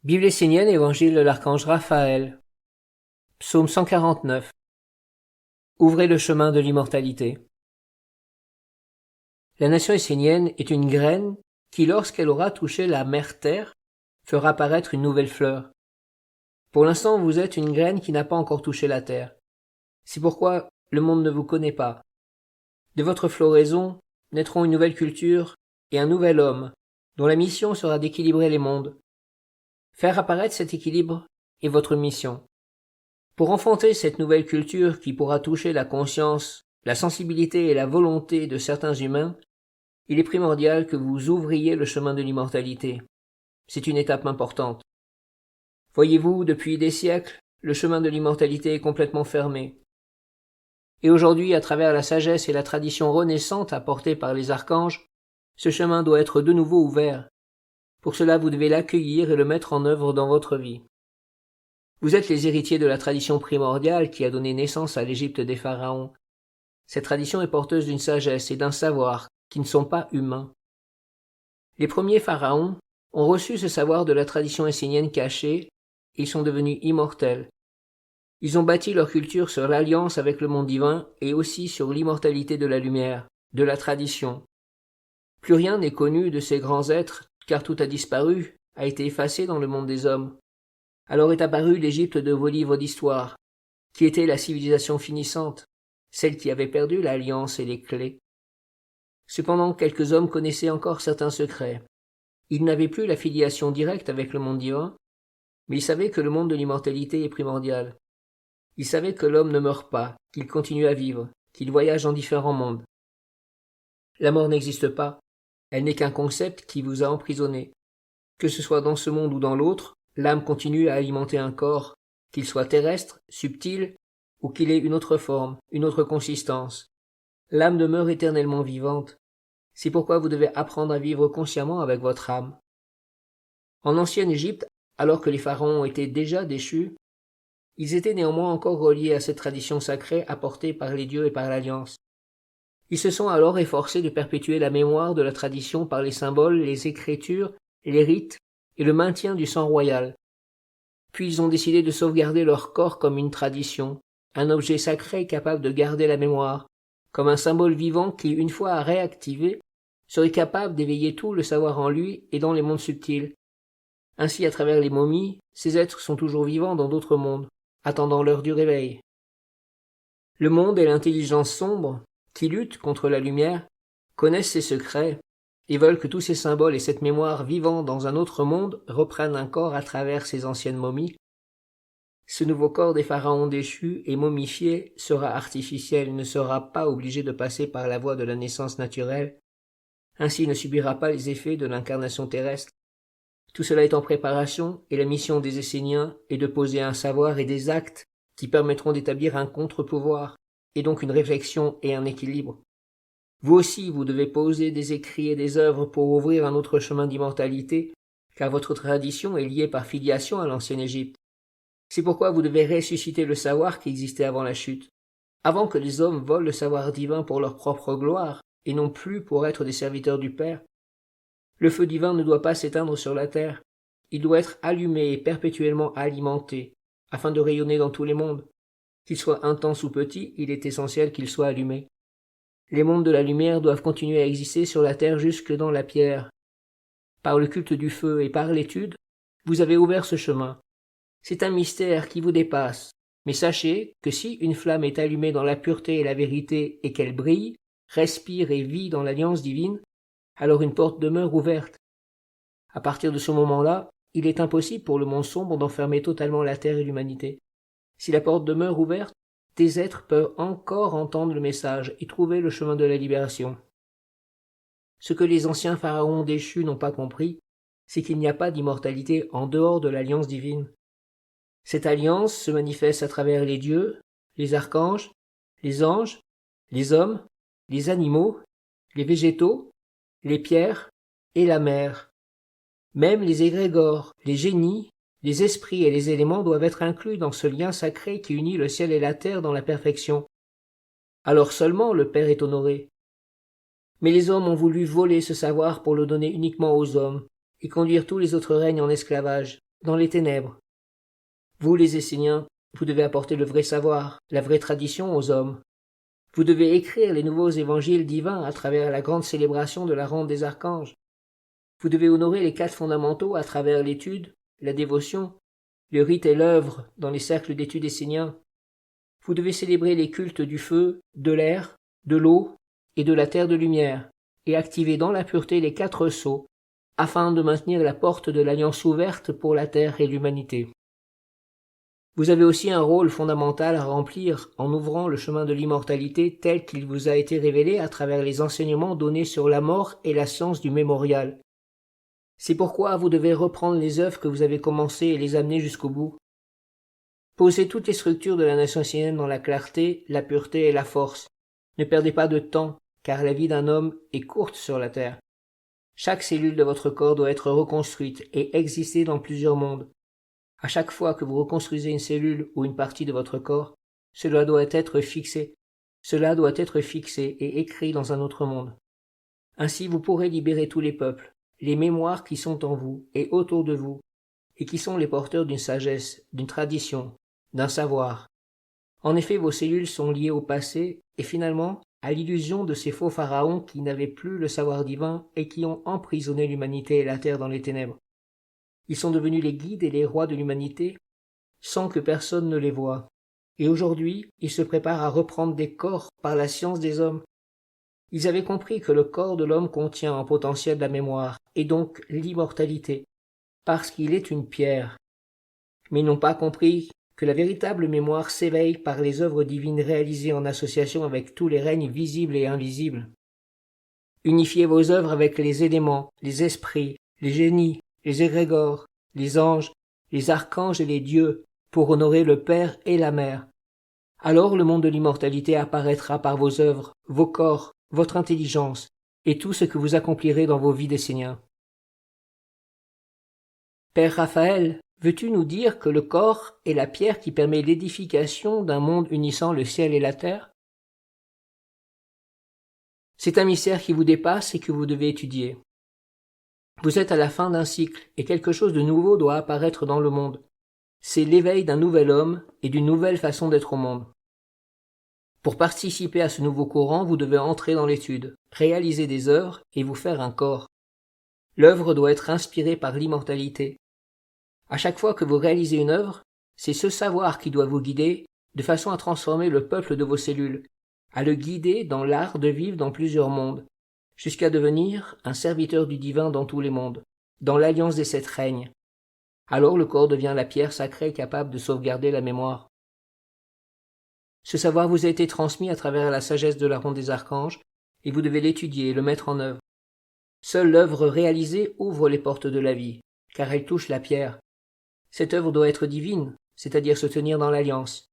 Bible essénienne, Évangile de l'archange Raphaël. Psaume 149. Ouvrez le chemin de l'immortalité. La nation essénienne est une graine qui, lorsqu'elle aura touché la mère terre, fera paraître une nouvelle fleur. Pour l'instant, vous êtes une graine qui n'a pas encore touché la terre. C'est pourquoi le monde ne vous connaît pas. De votre floraison naîtront une nouvelle culture et un nouvel homme, dont la mission sera d'équilibrer les mondes. Faire apparaître cet équilibre est votre mission. Pour enfanter cette nouvelle culture qui pourra toucher la conscience, la sensibilité et la volonté de certains humains, il est primordial que vous ouvriez le chemin de l'immortalité. C'est une étape importante. Voyez-vous, depuis des siècles, le chemin de l'immortalité est complètement fermé. Et aujourd'hui, à travers la sagesse et la tradition renaissante apportée par les archanges, ce chemin doit être de nouveau ouvert. Pour cela, vous devez l'accueillir et le mettre en œuvre dans votre vie. Vous êtes les héritiers de la tradition primordiale qui a donné naissance à l'Égypte des pharaons. Cette tradition est porteuse d'une sagesse et d'un savoir qui ne sont pas humains. Les premiers pharaons ont reçu ce savoir de la tradition essénienne cachée et ils sont devenus immortels. Ils ont bâti leur culture sur l'alliance avec le monde divin et aussi sur l'immortalité de la lumière, de la tradition. Plus rien n'est connu de ces grands êtres, car tout a disparu, a été effacé dans le monde des hommes. Alors est apparue l'Égypte de vos livres d'histoire, qui était la civilisation finissante, celle qui avait perdu l'alliance et les clés. Cependant, quelques hommes connaissaient encore certains secrets. Ils n'avaient plus la filiation directe avec le monde divin, mais ils savaient que le monde de l'immortalité est primordial. Ils savaient que l'homme ne meurt pas, qu'il continue à vivre, qu'il voyage dans différents mondes. La mort n'existe pas, elle n'est qu'un concept qui vous a emprisonné. Que ce soit dans ce monde ou dans l'autre, l'âme continue à alimenter un corps, qu'il soit terrestre, subtil, ou qu'il ait une autre forme, une autre consistance. L'âme demeure éternellement vivante. C'est pourquoi vous devez apprendre à vivre consciemment avec votre âme. En ancienne Égypte, alors que les pharaons étaient déjà déchus, ils étaient néanmoins encore reliés à cette tradition sacrée apportée par les dieux et par l'Alliance. Ils se sont alors efforcés de perpétuer la mémoire de la tradition par les symboles, les écritures, les rites et le maintien du sang royal. Puis ils ont décidé de sauvegarder leur corps comme une tradition, un objet sacré capable de garder la mémoire, comme un symbole vivant qui, une fois réactivé, serait capable d'éveiller tout le savoir en lui et dans les mondes subtils. Ainsi, à travers les momies, ces êtres sont toujours vivants dans d'autres mondes, attendant l'heure du réveil. Le monde et l'intelligence sombre, qui luttent contre la lumière, connaissent ces secrets et veulent que tous ces symboles et cette mémoire vivant dans un autre monde reprennent un corps à travers ces anciennes momies. Ce nouveau corps des pharaons déchus et momifiés sera artificiel et ne sera pas obligé de passer par la voie de la naissance naturelle. Ainsi il ne subira pas les effets de l'incarnation terrestre. Tout cela est en préparation et la mission des Esséniens est de poser un savoir et des actes qui permettront d'établir un contre-pouvoir et donc une réflexion et un équilibre. Vous aussi, vous devez poser des écrits et des œuvres pour ouvrir un autre chemin d'immortalité, car votre tradition est liée par filiation à l'ancienne Égypte. C'est pourquoi vous devez ressusciter le savoir qui existait avant la chute, avant que les hommes volent le savoir divin pour leur propre gloire, et non plus pour être des serviteurs du Père. Le feu divin ne doit pas s'éteindre sur la terre, il doit être allumé et perpétuellement alimenté, afin de rayonner dans tous les mondes. Qu'il soit intense ou petit, il est essentiel qu'il soit allumé. Les mondes de la lumière doivent continuer à exister sur la terre jusque dans la pierre. Par le culte du feu et par l'étude, vous avez ouvert ce chemin. C'est un mystère qui vous dépasse, mais sachez que si une flamme est allumée dans la pureté et la vérité et qu'elle brille, respire et vit dans l'alliance divine, alors une porte demeure ouverte. À partir de ce moment-là, il est impossible pour le monde sombre d'enfermer totalement la terre et l'humanité. Si la porte demeure ouverte, des êtres peuvent encore entendre le message et trouver le chemin de la libération. Ce que les anciens pharaons déchus n'ont pas compris, c'est qu'il n'y a pas d'immortalité en dehors de l'alliance divine. Cette alliance se manifeste à travers les dieux, les archanges, les anges, les hommes, les animaux, les végétaux, les pierres et la mer. Même les égrégores, les génies, les esprits et les éléments doivent être inclus dans ce lien sacré qui unit le ciel et la terre dans la perfection. Alors seulement le Père est honoré. Mais les hommes ont voulu voler ce savoir pour le donner uniquement aux hommes, et conduire tous les autres règnes en esclavage, dans les ténèbres. Vous, les Esséniens, vous devez apporter le vrai savoir, la vraie tradition aux hommes. Vous devez écrire les nouveaux évangiles divins à travers la grande célébration de la ronde des archanges. Vous devez honorer les 4 fondamentaux à travers l'étude, la dévotion, le rite et l'œuvre dans les cercles d'études esséniens. Vous devez célébrer les cultes du feu, de l'air, de l'eau et de la terre de lumière, et activer dans la pureté les 4 sceaux, afin de maintenir la porte de l'alliance ouverte pour la terre et l'humanité. Vous avez aussi un rôle fondamental à remplir en ouvrant le chemin de l'immortalité tel qu'il vous a été révélé à travers les enseignements donnés sur la mort et la science du mémorial. C'est pourquoi vous devez reprendre les œuvres que vous avez commencées et les amener jusqu'au bout. Posez toutes les structures de la nation essénienne dans la clarté, la pureté et la force. Ne perdez pas de temps, car la vie d'un homme est courte sur la terre. Chaque cellule de votre corps doit être reconstruite et exister dans plusieurs mondes. À chaque fois que vous reconstruisez une cellule ou une partie de votre corps, cela doit être fixé. Cela doit être fixé et écrit dans un autre monde. Ainsi vous pourrez libérer tous les peuples, les mémoires qui sont en vous et autour de vous, et qui sont les porteurs d'une sagesse, d'une tradition, d'un savoir. En effet, vos cellules sont liées au passé et finalement à l'illusion de ces faux pharaons qui n'avaient plus le savoir divin et qui ont emprisonné l'humanité et la terre dans les ténèbres. Ils sont devenus les guides et les rois de l'humanité sans que personne ne les voie. Et aujourd'hui, ils se préparent à reprendre des corps par la science des hommes. Ils avaient compris que le corps de l'homme contient en potentiel la mémoire, et donc l'immortalité, parce qu'il est une pierre. Mais ils n'ont pas compris que la véritable mémoire s'éveille par les œuvres divines réalisées en association avec tous les règnes visibles et invisibles. Unifiez vos œuvres avec les éléments, les esprits, les génies, les égrégores, les anges, les archanges et les dieux, pour honorer le Père et la Mère. Alors le monde de l'immortalité apparaîtra par vos œuvres, vos corps, votre intelligence, et tout ce que vous accomplirez dans vos vies d'Esséniens. Père Raphaël, veux-tu nous dire que le corps est la pierre qui permet l'édification d'un monde unissant le ciel et la terre? C'est un mystère qui vous dépasse et que vous devez étudier. Vous êtes à la fin d'un cycle, et quelque chose de nouveau doit apparaître dans le monde. C'est l'éveil d'un nouvel homme et d'une nouvelle façon d'être au monde. Pour participer à ce nouveau courant, vous devez entrer dans l'étude, réaliser des œuvres et vous faire un corps. L'œuvre doit être inspirée par l'immortalité. À chaque fois que vous réalisez une œuvre, c'est ce savoir qui doit vous guider, de façon à transformer le peuple de vos cellules, à le guider dans l'art de vivre dans plusieurs mondes, jusqu'à devenir un serviteur du divin dans tous les mondes, dans l'alliance des 7 règnes. Alors le corps devient la pierre sacrée capable de sauvegarder la mémoire. Ce savoir vous a été transmis à travers la sagesse de la ronde des archanges, et vous devez l'étudier et le mettre en œuvre. Seule l'œuvre réalisée ouvre les portes de la vie, car elle touche la pierre. Cette œuvre doit être divine, c'est-à-dire se tenir dans l'alliance.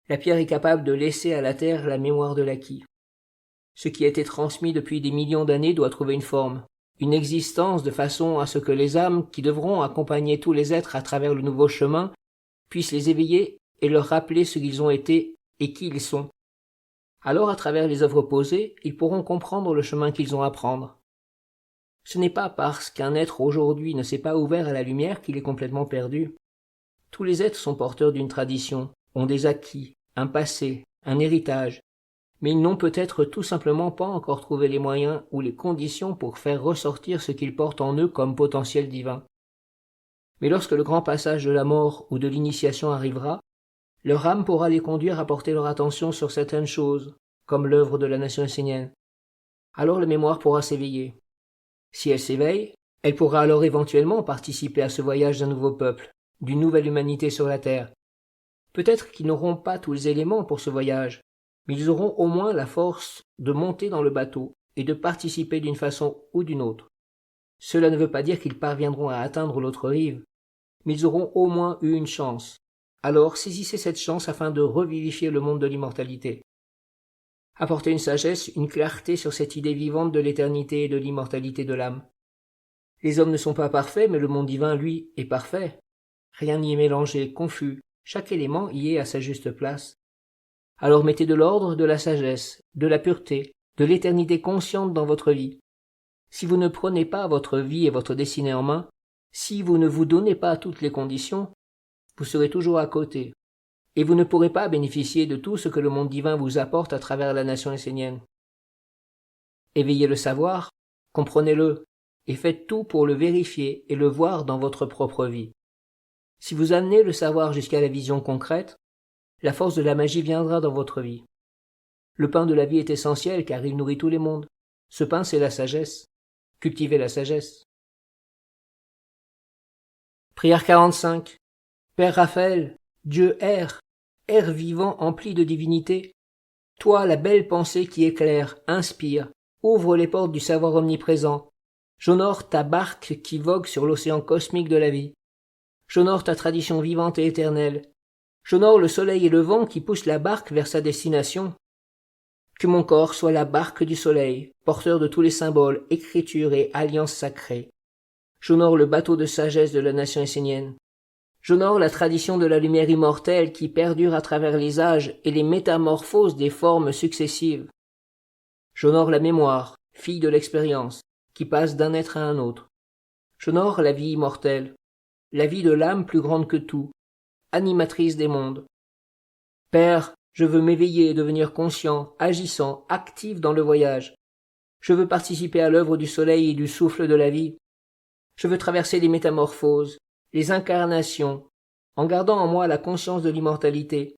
La pierre est capable de laisser à la terre la mémoire de l'acquis. Ce qui a été transmis depuis des millions d'années doit trouver une forme, une existence de façon à ce que les âmes qui devront accompagner tous les êtres à travers le nouveau chemin puissent les éveiller et leur rappeler ce qu'ils ont été et qui ils sont. Alors, à travers les œuvres posées, ils pourront comprendre le chemin qu'ils ont à prendre. Ce n'est pas parce qu'un être aujourd'hui ne s'est pas ouvert à la lumière qu'il est complètement perdu. Tous les êtres sont porteurs d'une tradition, ont des acquis, un passé, un héritage, mais ils n'ont peut-être tout simplement pas encore trouvé les moyens ou les conditions pour faire ressortir ce qu'ils portent en eux comme potentiel divin. Mais lorsque le grand passage de la mort ou de l'initiation arrivera, leur âme pourra les conduire à porter leur attention sur certaines choses, comme l'œuvre de la nation essénienne. Alors la mémoire pourra s'éveiller. Si elle s'éveille, elle pourra alors éventuellement participer à ce voyage d'un nouveau peuple, d'une nouvelle humanité sur la terre. Peut-être qu'ils n'auront pas tous les éléments pour ce voyage, mais ils auront au moins la force de monter dans le bateau et de participer d'une façon ou d'une autre. Cela ne veut pas dire qu'ils parviendront à atteindre l'autre rive, mais ils auront au moins eu une chance. Alors saisissez cette chance afin de revivifier le monde de l'immortalité. Apportez une sagesse, une clarté sur cette idée vivante de l'éternité et de l'immortalité de l'âme. Les hommes ne sont pas parfaits, mais le monde divin, lui, est parfait. Rien n'y est mélangé, confus, chaque élément y est à sa juste place. Alors mettez de l'ordre, de la sagesse, de la pureté, de l'éternité consciente dans votre vie. Si vous ne prenez pas votre vie et votre destinée en main, Si vous ne vous donnez pas toutes les conditions, vous serez toujours à côté, et vous ne pourrez pas bénéficier de tout ce que le monde divin vous apporte à travers la nation essénienne. Éveillez le savoir, comprenez-le, et faites tout pour le vérifier et le voir dans votre propre vie. Si vous amenez le savoir jusqu'à la vision concrète, la force de la magie viendra dans votre vie. Le pain de la vie est essentiel car il nourrit tous les mondes. Ce pain, c'est la sagesse. Cultivez la sagesse. Prière 45. Père Raphaël, Dieu air vivant empli de divinité, toi la belle pensée qui éclaire, inspire, ouvre les portes du savoir omniprésent. J'honore ta barque qui vogue sur l'océan cosmique de la vie. J'honore ta tradition vivante et éternelle. J'honore le soleil et le vent qui poussent la barque vers sa destination. Que mon corps soit la barque du soleil, porteur de tous les symboles, écritures et alliances sacrées. J'honore le bateau de sagesse de la nation essénienne. J'honore la tradition de la lumière immortelle qui perdure à travers les âges et les métamorphoses des formes successives. J'honore la mémoire, fille de l'expérience, qui passe d'un être à un autre. J'honore la vie immortelle, la vie de l'âme plus grande que tout, animatrice des mondes. Père, je veux m'éveiller et devenir conscient, agissant, actif dans le voyage. Je veux participer à l'œuvre du soleil et du souffle de la vie. Je veux traverser les métamorphoses, les incarnations, en gardant en moi la conscience de l'immortalité,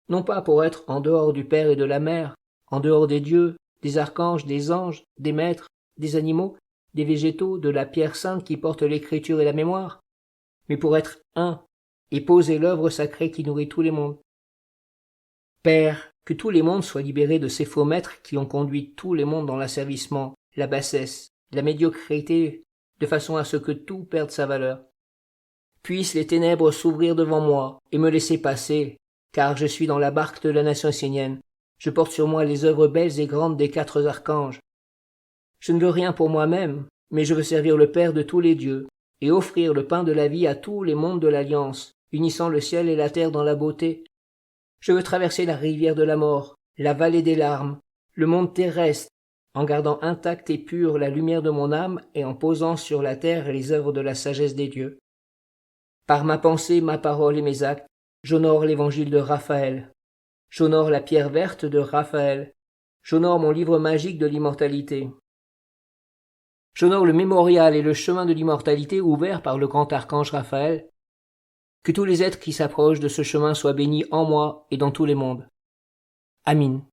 non pas pour être en dehors du Père et de la Mère, en dehors des dieux, des archanges, des anges, des maîtres, des animaux, des végétaux, de la pierre sainte qui porte l'écriture et la mémoire, mais pour être un, et poser l'œuvre sacrée qui nourrit tous les mondes. Père, que tous les mondes soient libérés de ces faux maîtres qui ont conduit tous les mondes dans l'asservissement, la bassesse, la médiocrité, de façon à ce que tout perde sa valeur. Puissent les ténèbres s'ouvrir devant moi et me laisser passer, car je suis dans la barque de la nation essénienne. Je porte sur moi les œuvres belles et grandes des 4 archanges. Je ne veux rien pour moi-même, mais je veux servir le Père de tous les dieux, et offrir le pain de la vie à tous les mondes de l'Alliance, unissant le ciel et la terre dans la beauté. Je veux traverser la rivière de la mort, la vallée des larmes, le monde terrestre, en gardant intacte et pure la lumière de mon âme et en posant sur la terre les œuvres de la sagesse des dieux. Par ma pensée, ma parole et mes actes, j'honore l'évangile de Raphaël. J'honore la pierre verte de Raphaël. J'honore mon livre magique de l'immortalité. J'honore le mémorial et le chemin de l'immortalité ouvert par le grand archange Raphaël. Que tous les êtres qui s'approchent de ce chemin soient bénis en moi et dans tous les mondes. Amin.